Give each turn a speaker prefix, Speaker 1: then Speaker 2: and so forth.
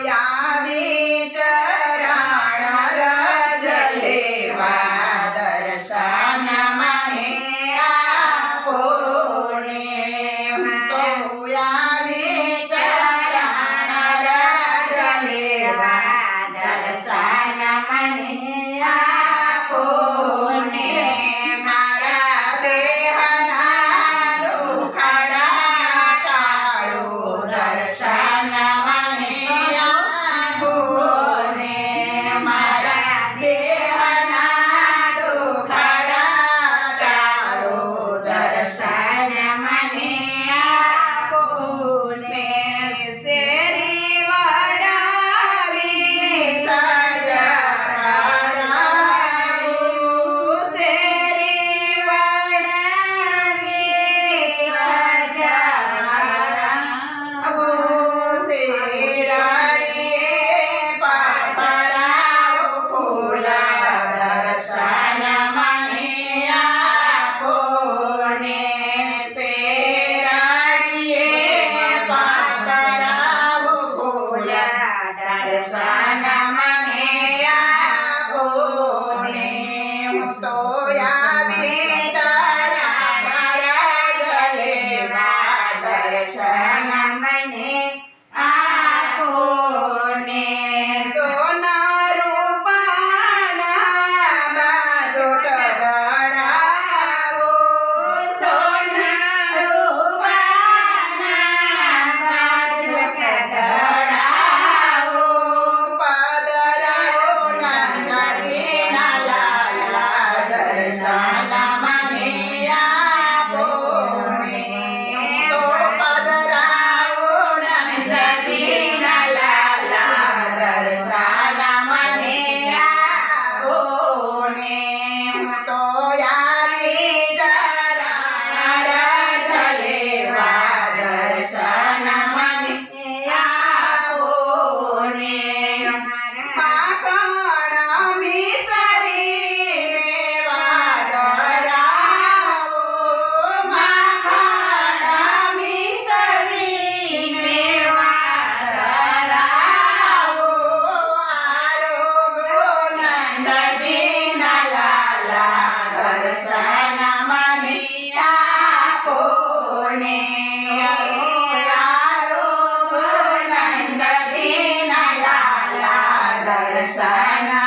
Speaker 1: આવી ચરણ રજ લેવા દર્શન મને આપો ને તો આવી ચરણ રજ લેવા દર્શન મને આપો ને મારા દેહના દુખડા ટાળો દર્શન મને આપો ને મારા દેહના દુખડા ટાળો દર્શન મને આપો ને શેરી વડાવી સજ કરાવું શેરી વડાવી સજ કરાવું શેરડીએ પધરાવું ફૂલ દર્શન મને આપો ને શેરડીએ પધરાવું ફૂલ દર્શન મને આપો ને હું તો આવી ચરણ રજ લેવા દર્શન મને આપો ને સોના રૂપાના બાજોટ ગળાવો સોના રૂપાના બાજોટ ગળાવો પધરાવો નંદજીના લાલા દર્શન મને આપો ને તો પધરાવો નંદજીના લાલા દર્શન મને આપો ને હું તો આવી ચરણ રજ લેવા દર્શન મને આપો ને માખણ મિસરી મેવા ધરાવો માખણ મિસરી મેવા ધરાવો આરોગો નંદજીના લાલા દર્શન મને આપો ને આરોગો નંદજીના લાલા દર્શન